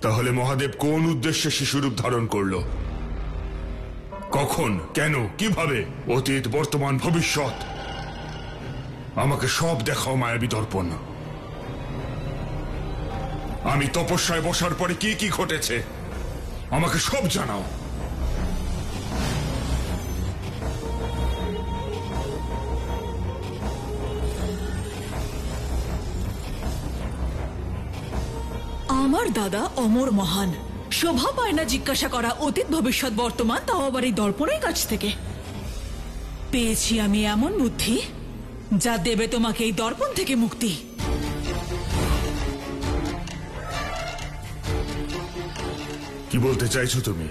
তাহলে মহাদেব কোন উদ্দেশ্যে শিশুরূপ ধারণ করলো, কখন, কেন, কিভাবে, অতীত, বর্তমান, ভবিষ্যৎ, আমাকে সব দেখাও মায়াবী দর্পণ। আমি তপস্যায় বসার পরে কি কি ঘটেছে আমাকে সব জানাও। আমার দাদা অমর মহান, শোভা পায় না জিজ্ঞাসা করা অতীত ভবিষ্যৎ বর্তমান, তাও আবার এই দর্পণের কাছ থেকে। পেয়েছি আমি এমন বুদ্ধি যা দেবে তোমাকে এই দর্পণ থেকে মুক্তি। কি বলতে চাইছো তুমি?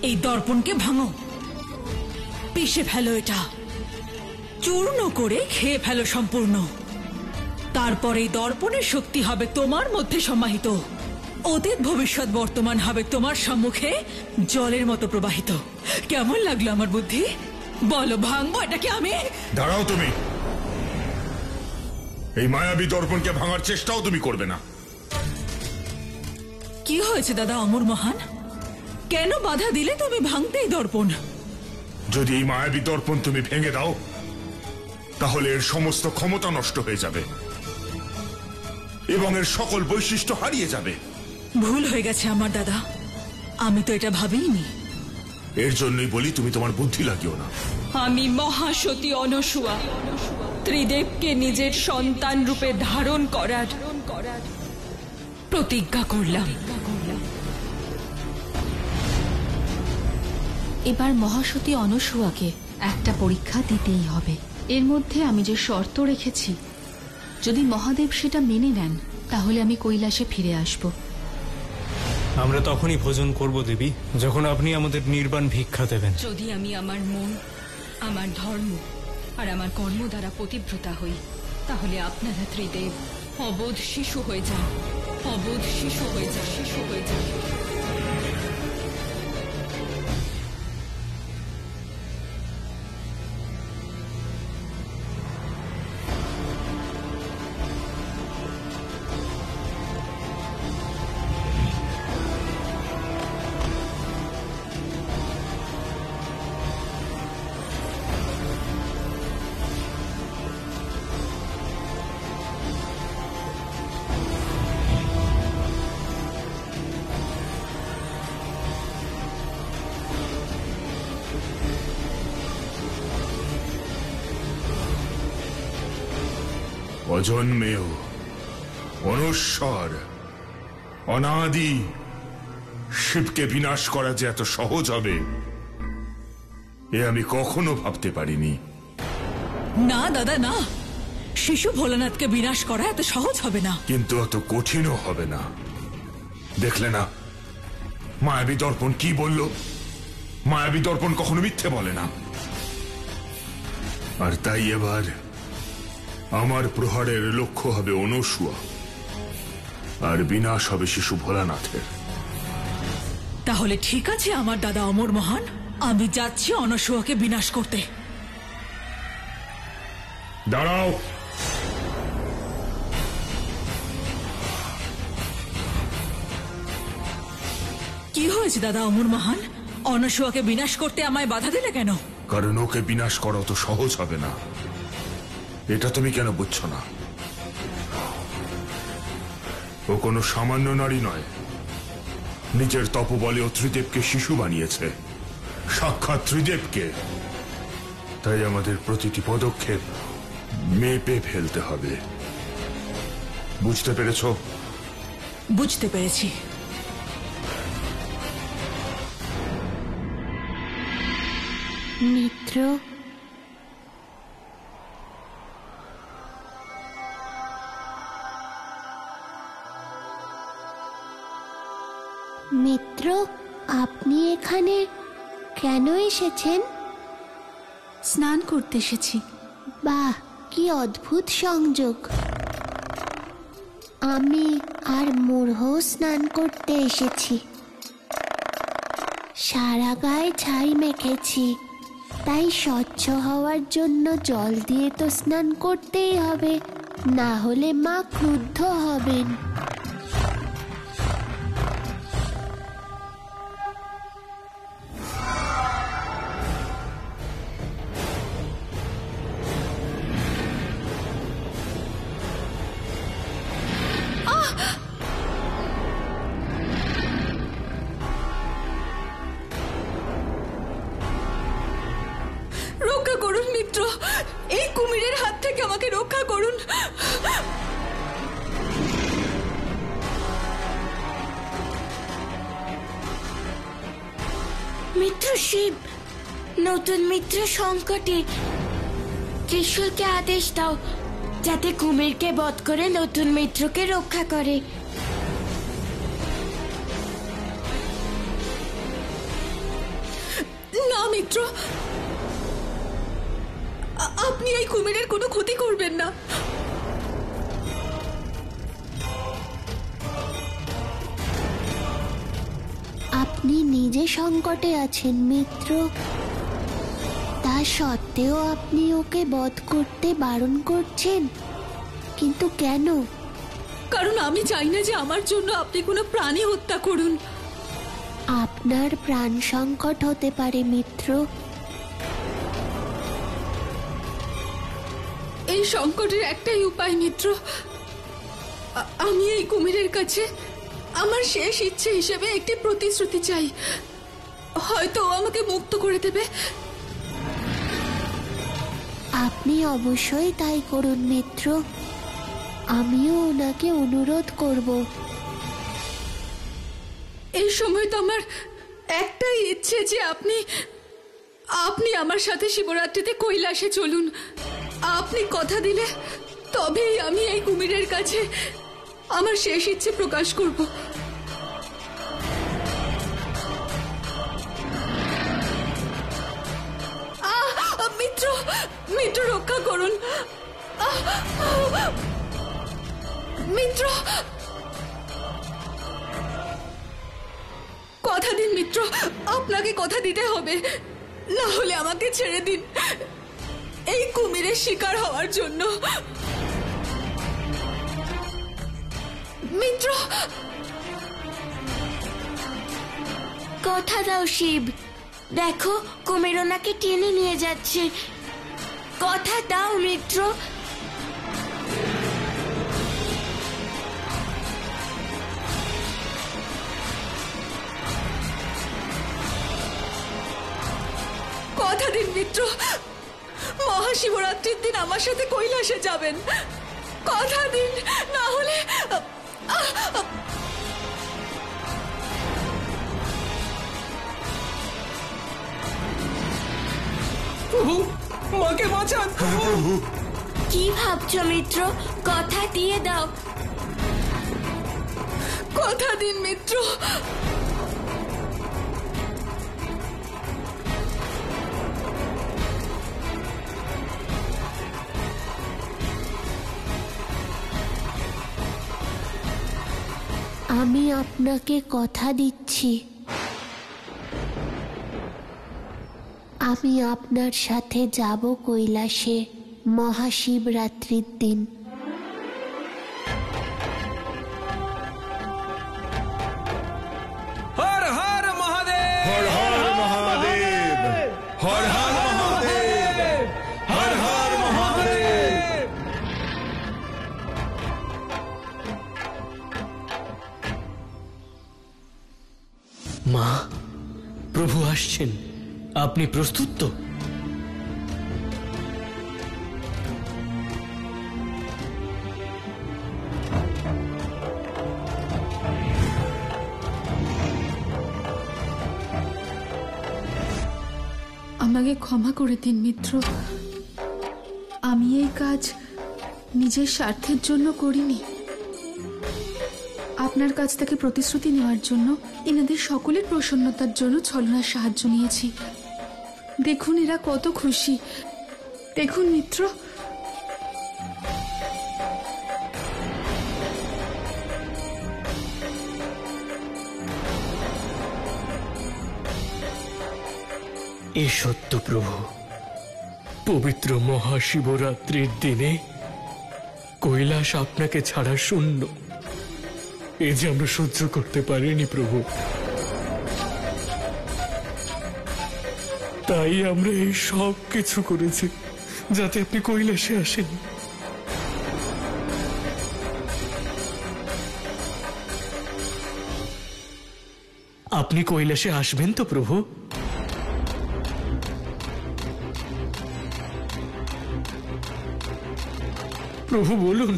এই দর্পণকে ভাঙো, পিষে ফেলো, এটা চূর্ণ করে খেয়ে ফেলো সম্পূর্ণ। তারপর এই দর্পণের শক্তি হবে তোমার মধ্যে সমাহিত, অতীত ভবিষ্যৎ বর্তমান হবে তোমার সম্মুখে জলের মতো প্রবাহিত। কেমন লাগলো আমার বুদ্ধি? বলো, ভাঙবো এটাকে আমি? দাঁড়াও, তুমি এই মায়াবী দর্পণকে ভাঙার চেষ্টাও তুমি করবে না। কি হয়েছে দাদা অমর মহান? কেন বাধা দিলে তুমি ভাঙতে এই দর্পণ? যদি এই মায়াবী দর্পণ তুমি ভেঙে দাও তাহলে এর সমস্ত ক্ষমতা নষ্ট হয়ে যাবে এবং এর সকল বৈশিষ্ট্য হারিয়ে যাবে। ভুল হয়ে গেছে আমার দাদা, আমি তো এটা ভাবিনি। এর জন্যই বলি তুমি তোমার বুদ্ধি লাগিও না। আমি মহাসতী অনসূয়া ত্রিদেবকে নিজের সন্তান রূপে ধারণ করার প্রতিজ্ঞা করলাম। এবার মহাসতী অনসূয়াকে একটা পরীক্ষা দিতেই হবে। এর মধ্যে আমি যে শর্ত রেখেছি, যদি মহাদেব সেটা মেনে নেন তাহলে আমি কৈলাসে ফিরে আসব। আমরা তখনই ভোজন করব দেবী, যখন আপনি আমাদের নির্বাণ ভিক্ষা দেবেন। যদি আমি আমার মন, আমার ধর্ম আর আমার কর্ম দ্বারা পতিব্রতা হই, তাহলে আপনারা ত্রিদেব অবোধ শিশু হয়ে যান, অবোধ শিশু হয়ে যান, শিশু হয়ে যান। অজন্মেয়, অনশ্বর, অনাদি শিবকে বিনাশ করা যে এত সহজ হবে এ আমি কখনো ভাবতে পারিনি। না দাদা না, শিশু ভোলানাথকে বিনাশ করা এত সহজ হবে না। কিন্তু অত কঠিনও হবে না। দেখলে না মায়াবী দর্পণ কি বলল? মায়াবী দর্পণ কখনো মিথ্যে বলে না। আর তাই এবার আমার প্রহারের লক্ষ্য হবে অনসূয়া, আর বিনাশ হবে শিশু ভোলানাথের। তাহলে ঠিক আছে আমার দাদা অমর মহান, আমি যাচ্ছি অনসূয়াকে বিনাশ করতে। দাঁড়াও, কি হয়েছে দাদা অমর মহান? অনসূয়াকে বিনাশ করতে আমায় বাধা দিলে কেন? কারণ ওকে বিনাশ করা তো সহজ হবে না। এটা তুমি কেন বুঝছো না? ও কোনো সামান্য নারী নয়, নিজের তপবলে ও ত্রিদেবকে শিশু বানিয়েছে, সাক্ষাৎ ত্রিদেবকে। তাই আমাদের প্রতিটি পদক্ষেপ মেপে ফেলতে হবে। বুঝতে পেরেছো? বুঝতে পেরেছি। মিত্র, মিত্র, আপনি এখানে কেন এসেছেন? স্নান করতে এসেছি। বাহ, কি অদ্ভুত সংযোগ। আমি আর মূঢ় স্নান করতে এসেছি। সারা গায়ে ছাই মেখেছি, তাই স্বচ্ছ হওয়ার জন্য জল দিয়ে তো স্নান করতেই হবে, না হলে মা ক্রুদ্ধ হবেন। আমাকে রক্ষা করুন। মিত্র শিব, নতুন মিত্র সংকটে, ত্রিশূলকে আদেশ দাও যাতে কুমিরকে বধ করে নতুন মিত্রকে রক্ষা করে। না মিত্র, আপনি এই কুমিরের কোনো ক্ষতি করবেন না। আপনি নিজে সংকটে আছেন মিত্র, তা সত্ত্বেও আপনি ওকে বধ করতে বারণ করছেন, কিন্তু কেন? কারণ আমি চাই না যে আমার জন্য আপনি কোনো প্রাণী হত্যা করুন। আপনার প্রাণ সংকট হতে পারে মিত্র। এই সংকটের একটাই উপায় মিত্র, আমি এই কুমিরের কাছে আমার শেষ ইচ্ছে হিসেবে একটি প্রতিশ্রুতি চাই। হয়তো ও আমাকে মুক্ত করে দেবে। আপনি অবশ্যই তাই করুন মিত্র, আমিও ওনাকে অনুরোধ করব। এই সময় তো আমার একটাই ইচ্ছে যে আপনি আমার সাথে শিবরাত্রিতে কৈলাসে চলুন। আপনি কথা দিলে তবেই আমি এই কুমিরের কাছে আমার শেষ ইচ্ছে প্রকাশ করব। মিত্র, মিত্র রক্ষা করুন। মিত্র, কথা দিন মিত্র, আপনাকে কথা দিতে হবে, না হলে আমাকে ছেড়ে দিন এই কুমিরের শিকার হওয়ার জন্য। মিত্র, কথা দাও শিব, দেখো কুমির ওনাকে টেনে নিয়ে যাচ্ছে, কথা দাও মিত্র। কথা দিন মিত্র, মহাশিবরাত্রির দিন আমার সাথে কৈলাসে যাবেন। কথা দিন, না হলে মাকে বাঁচান। কি ভাবছো মিত্র, কথা দিয়ে দাও। কথা দিন মিত্র। আমি আপনাকে কথা দিচ্ছি, আমি আপনার সাথে যাব কৈলাসে মহাশিবরাত্রির দিন। হর হর মহাদেব, হর হর মহাদেব, হর হর মহাদেব, হর হর মহাদেব। মা, প্রভু আসছেন, আপনি প্রস্তুত তো? আমাকে ক্ষমা করে দিন মিত্র, আমি এই কাজ নিজের স্বার্থের জন্য করিনি। আপনার কাছ থেকে প্রতিশ্রুতি নেওয়ার জন্য, এনাদের সকলের প্রসন্নতার জন্য ছলনার সাহায্য নিয়েছি। দেখুন এরা কত খুশি, দেখুন মিত্র। এ সত্য প্রভু, পবিত্র মহাশিবরাত্রির দিনে কৈলাস আপনাকে ছাড়া শূন্য। এ যে আমরা সহ্য করতে পারিনি প্রভু, তাই আমরা এই সব কিছু করেছি যাতে আপনি কৈলাসে আসেন। আপনি কৈলাসে আসবেন তো প্রভু? প্রভু বলুন,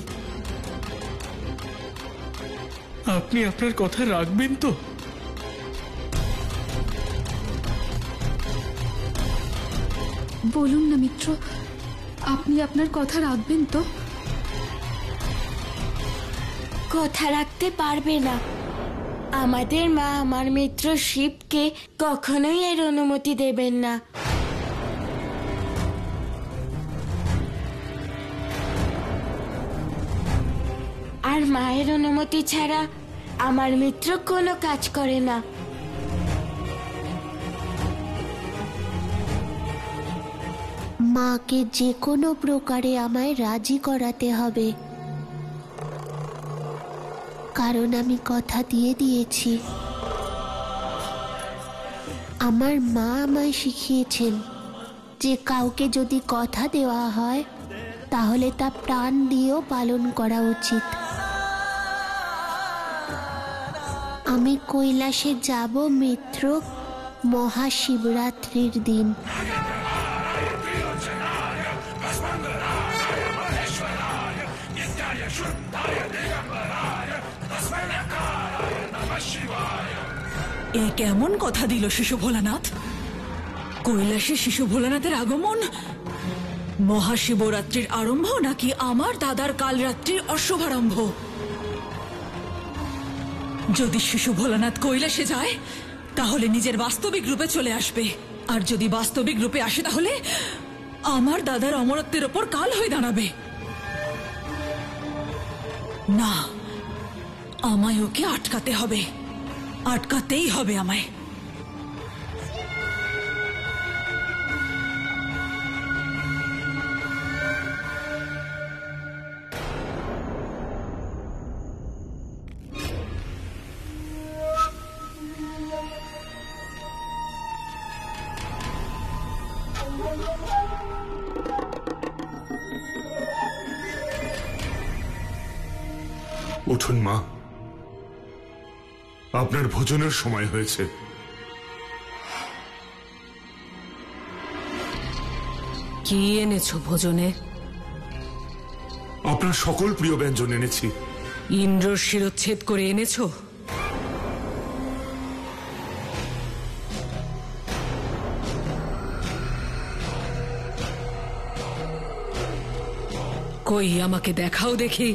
আপনি আপনার কথা রাখবেন তো? বলুন না মিত্র, আপনি আপনার কথা রাখবেন তো? কথা রাখতে পারবে না। আমাদের মা আমার মিত্র শিবকে কখনোই এর অনুমতি দেবেন না। আর মায়ের অনুমতি ছাড়া আমার মিত্র কোনো কাজ করে না। মাকে যে কোনো প্রকারে আমায় রাজি করাতে হবে, কারণ আমি কথা দিয়ে দিয়েছি। আমার মা আমায় শিখিয়েছেন যে কাউকে যদি কথা দেওয়া হয় তাহলে তা প্রাণ দিয়েও পালন করা উচিত। আমি কৈলাসে যাব মিত্র মহাশিবরাত্রির দিন। এ কেমন কথা দিল শিশু ভোলানাথ? কৈলাসে শিশু ভোলানাথের আগমন মহাশিবরাত্রির আরম্ভ, নাকি আমার দাদার কালরাত্রির অশুভারম্ভ? যদি শিশু ভোলানাথ কৈলাসে যায় তাহলে নিজের বাস্তবিক রূপে চলে আসবে, আর যদি বাস্তবিক রূপে আসে তাহলে আমার দাদার অমরত্বের ওপর কাল হয়ে দাঁড়াবে। না, আমায় ওকে আটকাতে হবে, আটকাতেই হবে আমায়। উঠুন মা, আপনার ভোজনের সময় হয়েছে। কি এনেছো ভোজনে? আপনার সকল প্রিয় ব্যঞ্জন এনেছি। ইন্দ্রর শিরচ্ছেদ করে এনেছো? কই আমাকে দেখাও দেখি।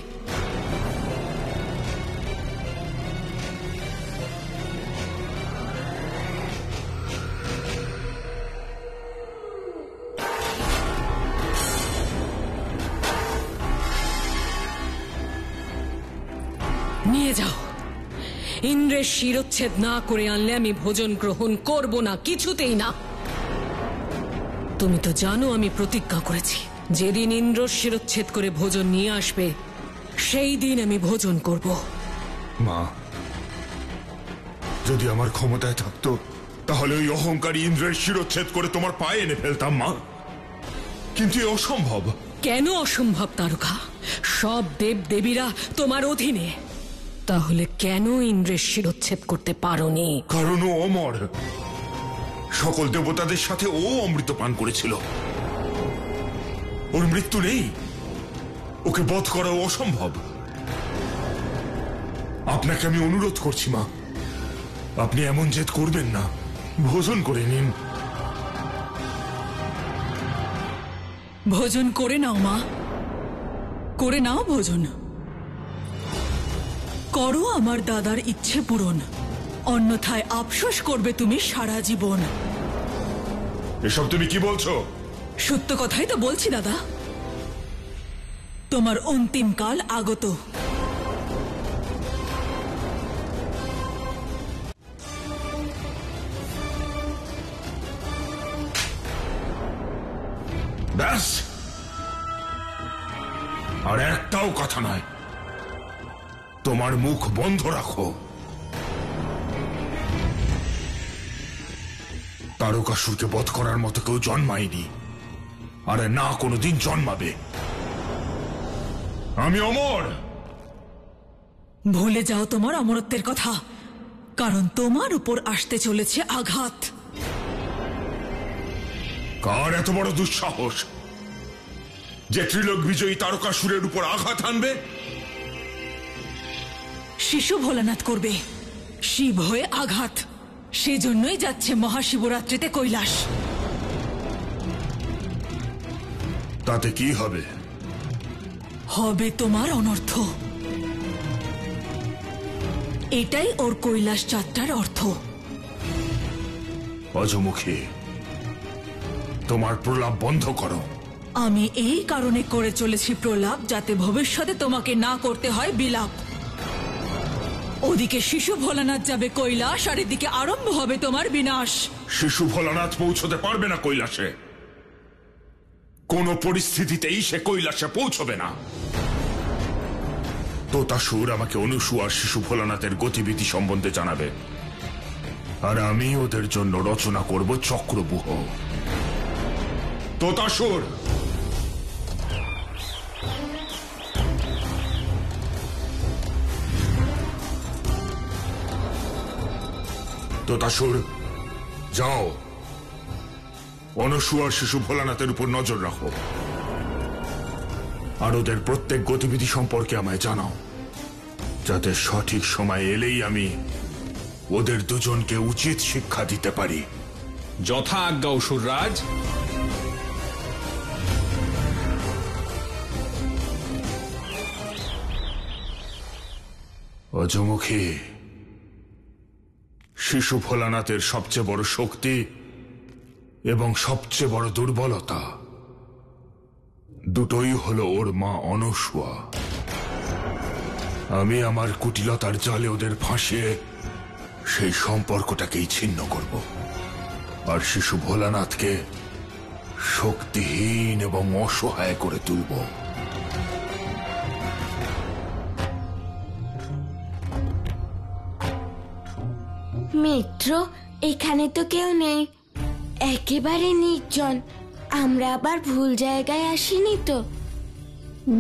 নিয়ে যাও। ইন্দ্রের শিরচ্ছেদ না করে আনলে আমি ভোজন গ্রহণ করব না, কিছুতেই না। তুমি তো জানো আমি প্রতিজ্ঞা করেছি, যেদিন ইন্দ্র শিরচ্ছেদ করে ভোজন নিয়ে আসবে সেই দিন আমি ভোজন করব। মা, যদি আমার ক্ষমতায় থাকতো তাহলে ওই অহংকারী ইন্দ্রের শিরচ্ছেদ করে তোমার পায়ে এনে ফেলতাম মা, কিন্তু এ অসম্ভব। কেন অসম্ভব তারকা? সব দেব দেবীরা তোমার অধীনে, তাহলে কেন ইন্দ্রের শিরচ্ছেদ করতে পারোনি? কারণ ও অমর। সকল দেবতাদের সাথে ও অমৃত পান করেছিল। ওর মৃত্যু নেই, ওকে বধ করা অসম্ভব। আপনাকে আমি অনুরোধ করছি মা, আপনি এমন জেদ করবেন না, ভোজন করে নিন। ভোজন করে নাও মা, করে নাও ভোজন। করো আমার দাদার ইচ্ছে পূরণ, অন্যথায় আফসোস করবে তুমি সারা জীবন। এসব তুমি কি বলছো? সত্য কথাই তো বলছি দাদা, তোমার অন্তিম কাল আগত। ব্যাস, আর একটাও কথা নয়। তোমার মুখ বন্ধ রাখো। তারকাসুরকে বধ করার মতো কেউ জন্মায়নি, আর না কোনোদিন জন্মাবে। আমি অমর। ভুলে যাও তোমার অমরত্বের কথা, কারণ তোমার উপর আসতে চলেছে আঘাত। কার এত বড় দুঃসাহস যে ত্রিলোক বিজয়ী তারকাসুরের উপর আঘাত আনবে? শিশু ভোলানাথ করবে শিব হয়ে আঘাত। সেজন্যই যাচ্ছে মহাশিবরাত্রিতে কৈলাস। তাতে কি হবে? হবে তোমার অনর্থ। এটাই ওর কৈলাস যাত্রার অর্থ। অজমুখী, তোমার প্রলাপ বন্ধ করো। আমি এই কারণে করে চলেছি প্রলাপ, যাতে ভবিষ্যতে তোমাকে না করতে হয় বিলাপ। ওদিকে শিশু ভোলানাথ যাবে কৈলাস, আর এদিকে আরম্ভ হবে তোমার বিনাশ। শিশু ভোলানাথ পৌঁছতে পারবে না কৈলাসে। কোনো পরিস্থিতিতেই সে কৈলাসে পৌঁছবে না। তোতাসুর আমাকে অনুসূয়া শিশু ভোলানাথের গতিবিধি সম্বন্ধে জানাবে, আর আমি ওদের জন্য রচনা করব চক্রব্যূহ। তোতাসুর, তোতাসুর, যাও অনুসূয়ার শিশু ভোলানাথের উপর নজর রাখো, আর ওদের প্রত্যেক গতিবিধি সম্পর্কে আমায় জানাও, যাতে সঠিক সময় এলেই আমি ওদের দুজনকে উচিত শিক্ষা দিতে পারি। যথা আজ্ঞা অসুররাজ। অজমুখী, শিশু ভোলানাথের সবচেয়ে বড় শক্তি এবং সবচেয়ে বড় দুর্বলতা দুটোই হলো ওর মা অনুসূয়া। আমি আমার কুটিলতার জালে ওদের ফাঁসিয়ে সেই সম্পর্কটাকেই ছিন্ন করব, আর শিশু ভোলানাথকে শক্তিহীন এবং অসহায় করে তুলব। মিত্র, এখানে তো কেউ নেই, একেবারে নির্জন। আমরা আবার ভুল জায়গায় আসিনি তো?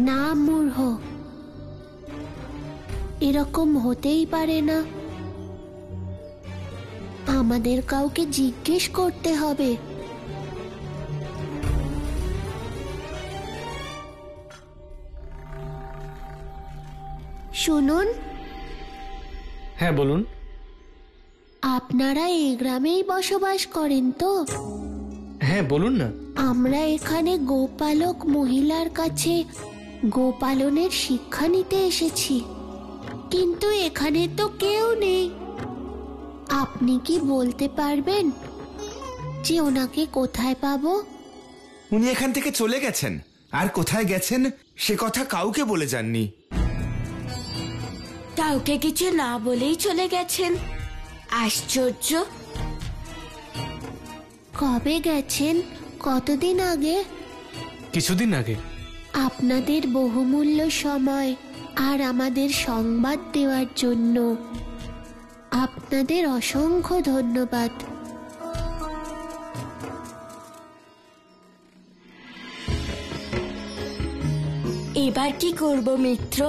না মূর্খ, এরকম হতেই পারে না। আমাদের কাউকে জিজ্ঞেস করতে হবে। শুনুন, হ্যাঁ বলুন। আপনারা এই গ্রামেই বসবাস করেন তো? হ্যাঁ বলুন না। আমরা এখানে গোপালক মহিলার কাছে গোপালনের শিক্ষা নিতে এসেছি, কিন্তু এখানে তো কেউ নেই। আপনি কি বলতে পারবেন যে ওনাকে কোথায় পাবো? উনি এখান থেকে চলে গেছেন, আর কোথায় গেছেন সে কথা কাউকে বলে যাননি। কাউকে কিছু না বলেই চলে গেছেন? আশ্চর্য। কবে গেছেন? কতদিন আগে? কিছুদিন আগে। আপনাদের বহুমূল্য সময় আর আমাদের সংবাদ দেওয়ার জন্য আপনাদের অসংখ্য ধন্যবাদ। এবার কি করব মিত্র?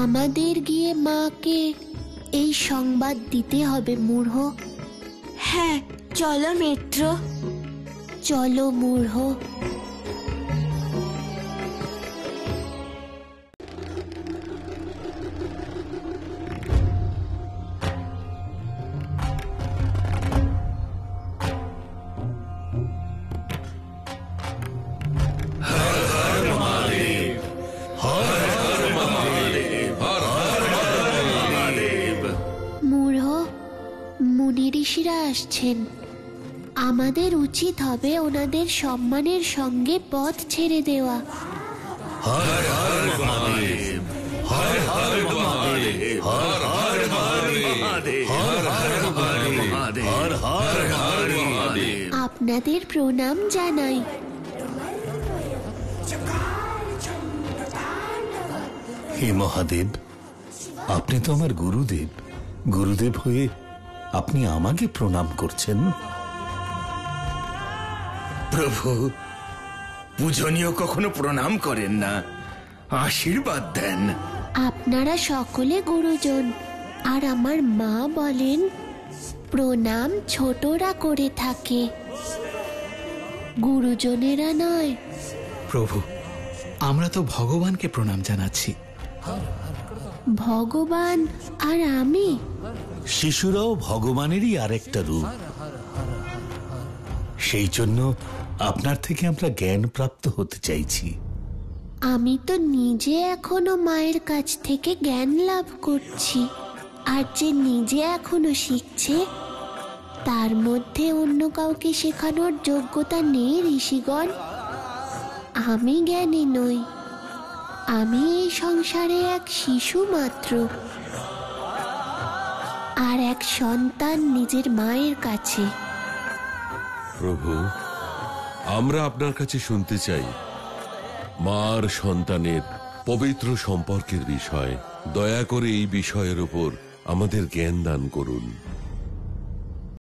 আমাদের গিয়ে মাকে এই সংবাদ দিতে হবে মূর্খ। হ্যাঁ, চলো মিত্র। চলো মূর্খ। মুনি ঋষিরা আসছেন, আমাদের উচিত হবে ওনাদের সম্মানের সঙ্গে পথ ছেড়ে দেওয়া। আপনাদের প্রণাম জানাই। হে মহাদেব, আপনি তো আমার গুরুদেব। গুরুদেব হয়ে আপনি আমাকে প্রণাম করছেন। প্রভু, পূজনীয় কখনো প্রণাম করেন না, আশীর্বাদ দেন। আপনারা সকলে গুরুজন, আর আমার মা বলেন প্রণাম ছোটরা করে থাকে, গুরুজনেরা নয়। প্রভু, আমরা তো ভগবানকে প্রণাম জানাচ্ছি। ভগবান আর আমি? শিশুরাও ভগবানেরই আরেকটা রূপ। সেই জন্য আপনার থেকে আমরা জ্ঞান প্রাপ্ত হতে চাইছি। আমি তো নিজে এখনো মায়ের কাছ থেকে জ্ঞান লাভ করছি, আর যে নিজে এখনো শিখছে তার মধ্যে অন্য কাউকে শেখানোর যোগ্যতা নেই ঋষিগণ। আমি জ্ঞানী নই, আমি এই সংসারে এক শিশু মাত্র, আর এক সন্তান নিজের মায়ের কাছে। প্রভু, আমরা আপনার কাছে শুনতে চাই মা আর সন্তানের পবিত্র সম্পর্কের বিষয়। দয়া করে এই বিষয়ের উপর আমাদের জ্ঞান দান করুন।